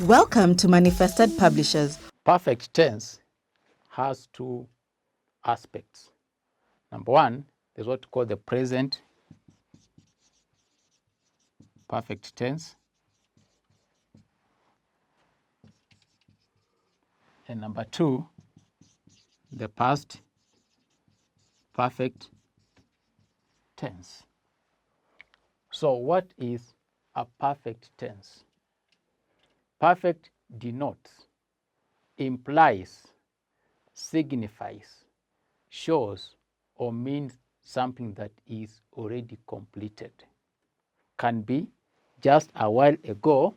Welcome to Manifested Publishers. Perfect tense has two aspects. Number one, there's what we call the present perfect tense. And number two, the past perfect tense. So what is a perfect tense? Perfect denotes, implies, signifies, shows, or means something that is already completed. Can be just a while ago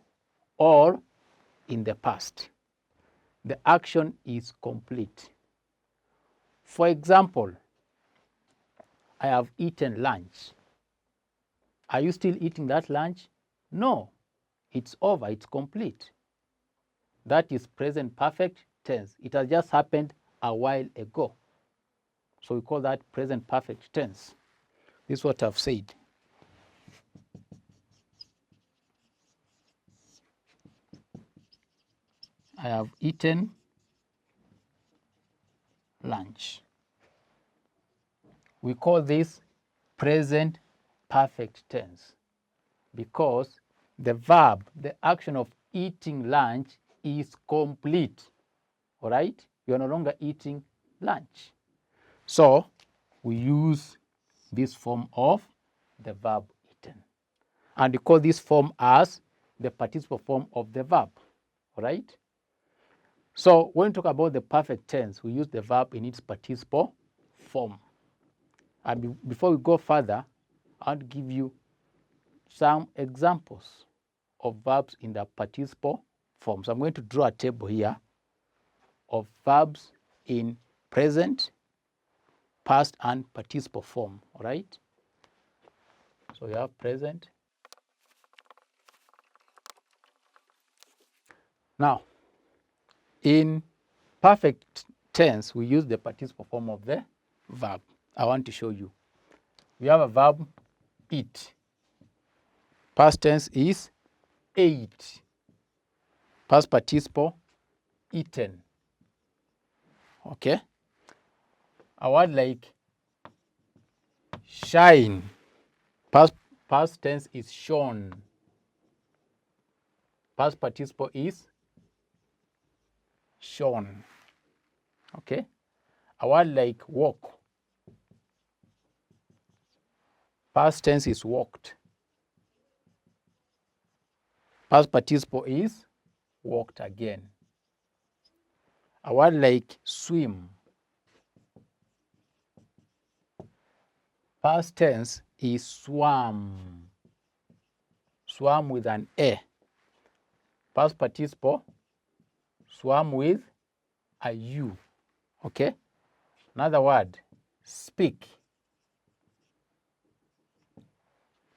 or in the past. The action is complete. For example, I have eaten lunch. Are you still eating that lunch? No, it's over, it's complete. That is present perfect tense. It has just happened a while ago. So we call that present perfect tense. This is what I've said. I have eaten lunch. We call this present perfect tense because the verb, the action of eating lunch is complete. All right? You are no longer eating lunch. So we use this form of the verb eaten. And we call this form as the participle form of the verb. All right? So when we talk about the perfect tense, we use the verb in its participle form. And before we go further, I want to give you some examples of verbs in the participle form. So I'm going to draw a table here of verbs in present, past, and participle form. All right? So we have present. Now, in perfect tense, we use the participle form of the verb. I want to show you. We have a verb, eat. Past tense is ate. Past participle, eaten. Okay? A word like shine. Past tense is shone. Past participle is shone. Okay? A word like walk. Past tense is walked. Past participle is walked again. A word like swim. Past tense is swam. Swam with an A. Past participle, swam with a U. Okay? Another word, speak.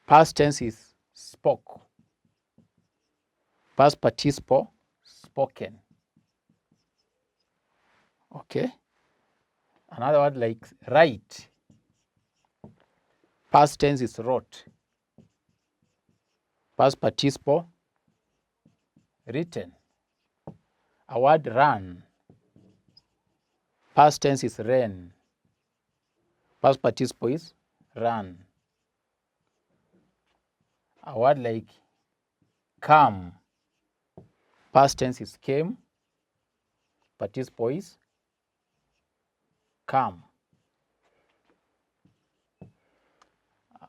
Past tense is spoke. Past participle, spoken. Okay? Another word like write. Past tense is wrote. Past participle, written. A word run. Past tense is ran. Past participle is run. A word like come. Past tense is came. Participle is come.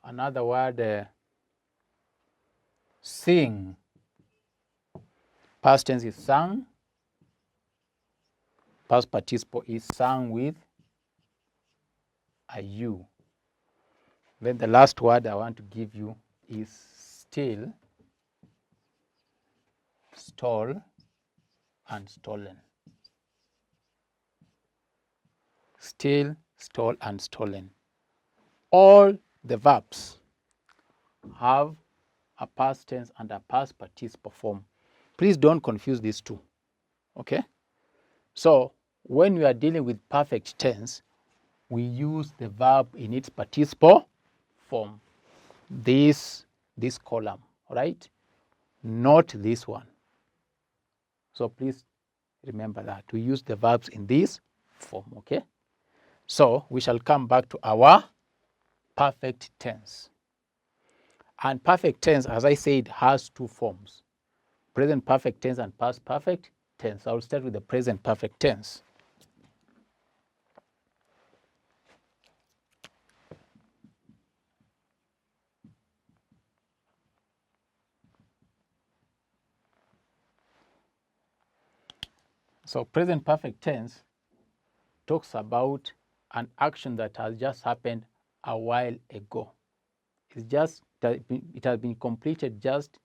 Another word, sing. Past tense is sung. Past participle is sung with a U. Then the last word I want to give you is still, stole, and stolen. Still, stole, and stolen. All the verbs have a past tense and a past participle form. Please don't confuse these two. Okay? So when we are dealing with perfect tense, we use the verb in its participle form. This column, right? Not this one. So please remember that. We use the verbs in this form, okay? So we shall come back to our perfect tense. And perfect tense, as I said, has two forms: present perfect tense and past perfect tense. I'll start with the present perfect tense. So present perfect tense talks about an action that has just happened a while ago. It has been completed just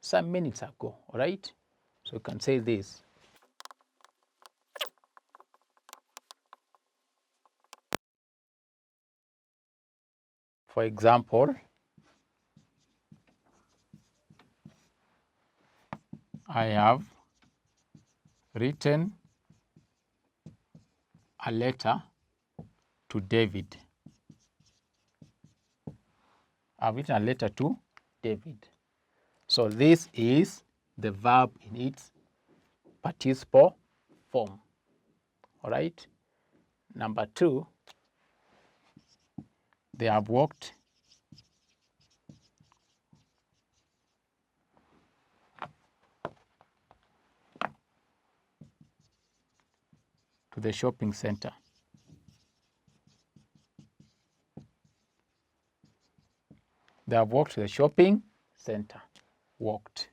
some minutes ago, all right? So you can say this. For example, I have written a letter to David. I've written a letter to David. So this is the verb in its participle form. All right. Number two, they have walked to the shopping center. They have walked to the shopping center. Walked.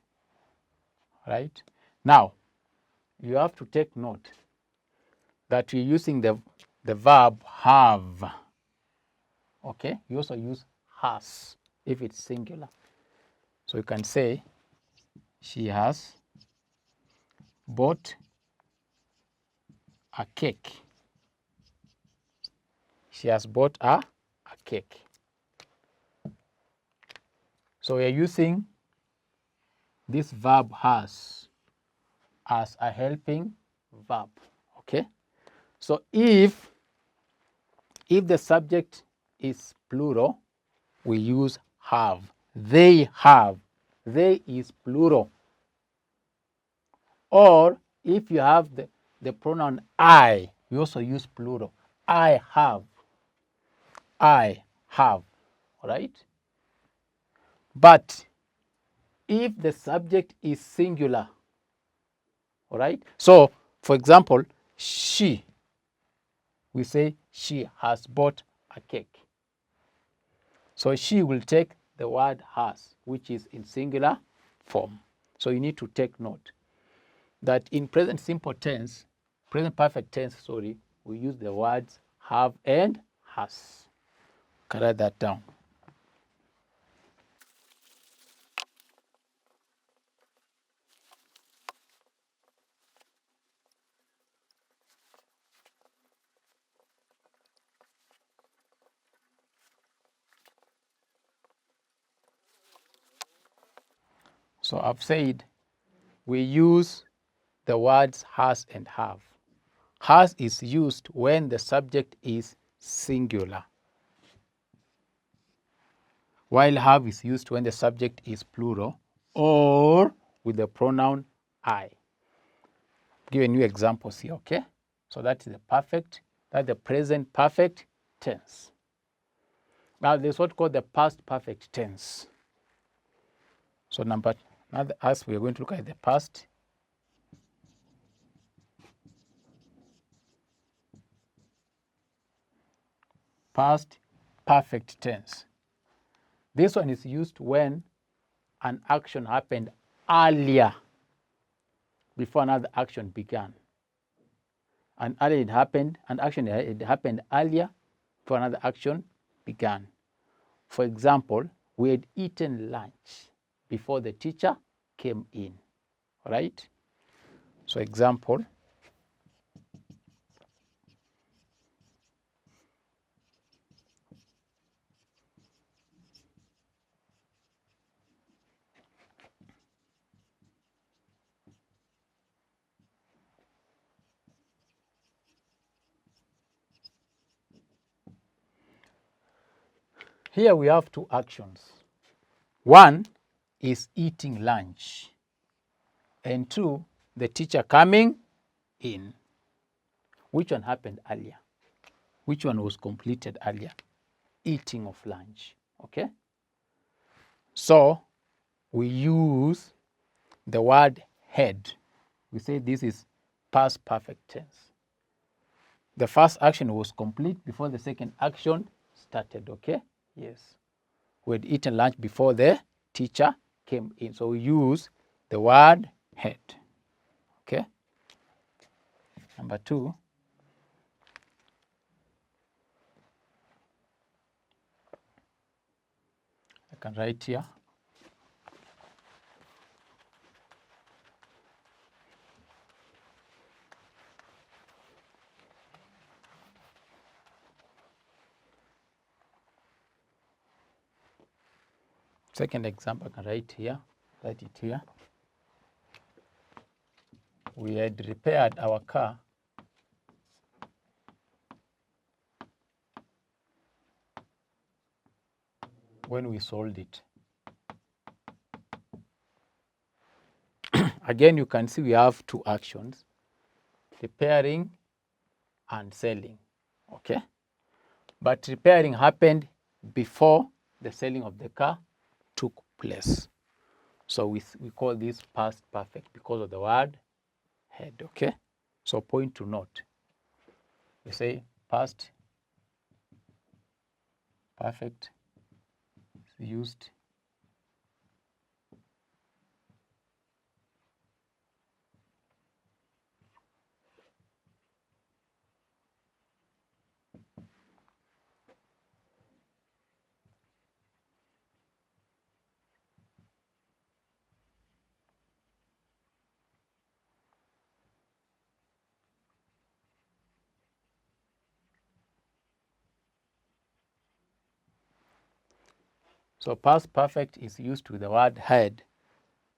Right? Now, you have to take note that we're using the verb have. Okay? You also use has if it's singular. So you can say, she has bought a cake. She has bought a cake. So we are using this verb has as a helping verb. Okay? So if the subject is plural, we use have. They have. They is plural. Or if you have the pronoun I, we also use plural. I have. I have. All right? But if the subject is singular, all right? So, for example, she, we say she has bought a cake. So she will take the word has, which is in singular form. So you need to take note that in present simple tense, present perfect tense, sorry, we use the words have and has. Can I write that down? So I've said we use the words has and have. Has is used when the subject is singular, while have is used when the subject is plural or with the pronoun I. Giving you examples here, okay? So that's the present perfect tense. Now there's what's called the past perfect tense. So now as we're going to look at the past perfect tense. This one is used when an action happened earlier before another action began. An action had happened earlier before another action began. For example, we had eaten lunch before the teacher came in. All right? So example, here we have two actions. One is eating lunch, and two the teacher coming in. Which one happened earlier? Which one was completed earlier? Eating of lunch, okay? So we use the word had. We say this is past perfect tense. The first action was complete before the second action started, okay? Yes. We had eaten lunch before the teacher came in. So we use the word had, okay? Number 2. I can write here. Second example, I can write it here. We had repaired our car when we sold it. Again, you can see we have two actions, repairing and selling, okay? But repairing happened before the selling of the car took place. So we call this past perfect because of the word had, okay? So point to note. We say past perfect is used So past perfect is used with the word had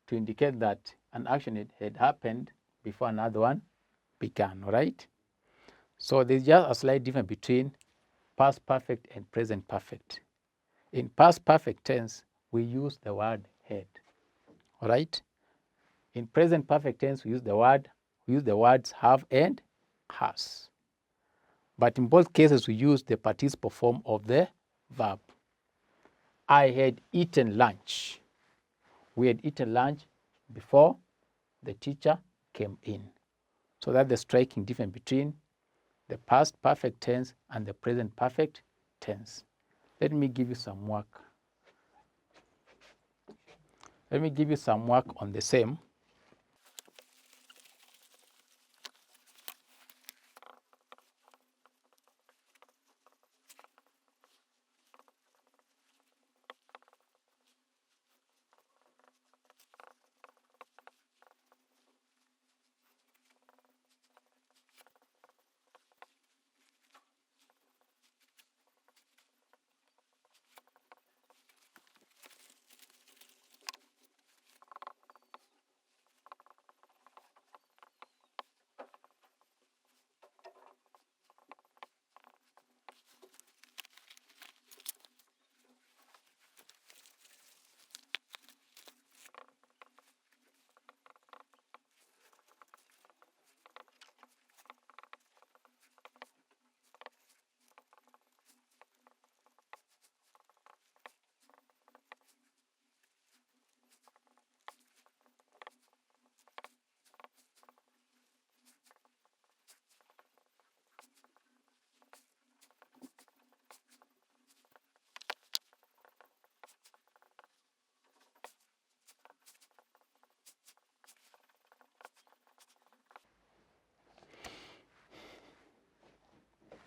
to indicate that an action had happened before another one began, all right? So there's just a slight difference between past perfect and present perfect. In past perfect tense, we use the word had, all right? In present perfect tense, we use the words have and has. But in both cases, we use the participle form of the verb. I had eaten lunch. We had eaten lunch before the teacher came in. So that's the striking difference between the past perfect tense and the present perfect tense. Let me give you some work. Let me give you some work on the same.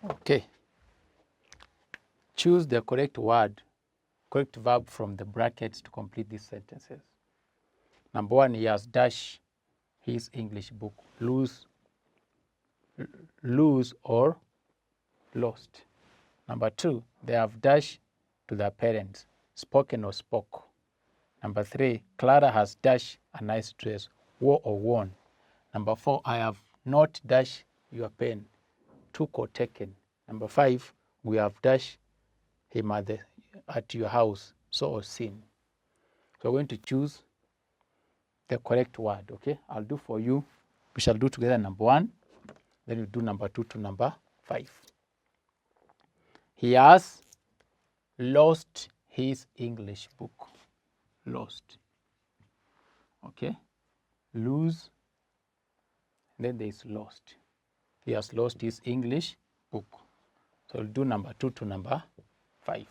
Okay. Choose the correct verb from the brackets to complete these sentences. Number 1, he has dash his English book. Lose or lost. Number 2, they have dash to their parents. Spoken or spoke. Number 3, Clara has dash a nice dress. Wore or worn. Number 4, I have not dash your pen. Took or taken. Number 5, we have dash him at your house. Saw or seen. So we're going to choose the correct word, okay? I'll do for you We shall do together number 1, then we do number 2 to number 5. He has lost his English book. Lost. Okay? Lose. Then there is lost. He has lost his English book. So we'll do number 2 to number 5.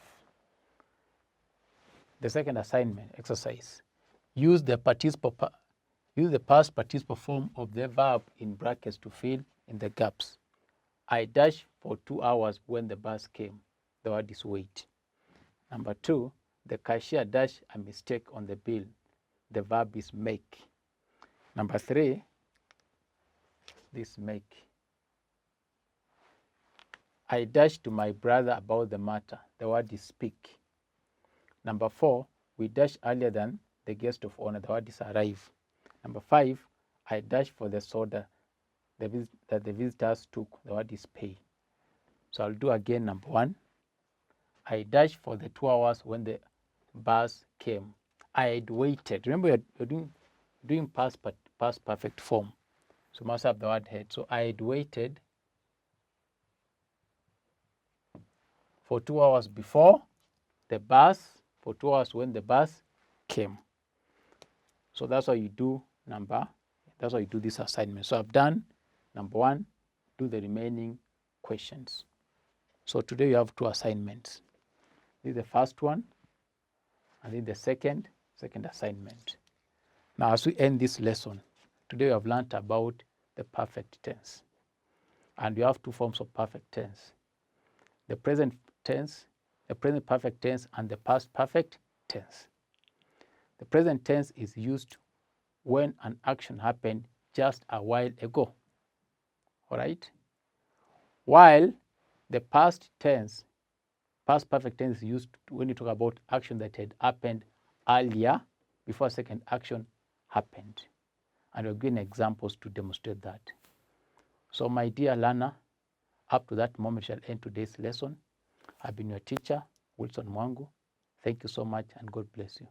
The second assignment exercise. Use the past participle form of the verb in brackets to fill in the gaps. I dashed for 2 hours when the bus came. The word is wait. Number 2, the cashier dashed a mistake on the bill. The verb is make. Number 3, this make. I dashed to my brother about the matter. The word is speak. Number 4, we dashed earlier than the guest of honor. The word is arrive. Number 5, I dashed for the soda that the visitors took. The word is pay. So I'll do again number 1. I dashed for the 2 hours when the bus came. I had waited. Remember, you're doing past perfect form. So must have the word had. So I had waited for 2 hours before the bus, for 2 hours when the bus came. So that's how you do this assignment. So I've done number 1, do the remaining questions. So today you have 2 assignments. This is the first one, and then the second assignment. Now as we end this lesson, today we have learned about the perfect tense. And we have 2 forms of perfect tense. The present tense, the present perfect tense, and the past perfect tense. The present tense is used when an action happened just a while ago. All right? While the past perfect tense is used when you talk about action that had happened earlier before a second action happened. And we're giving examples to demonstrate that. So my dear learner, up to that moment shall end today's lesson. I've been your teacher, Wilson Mwangu. Thank you so much and God bless you.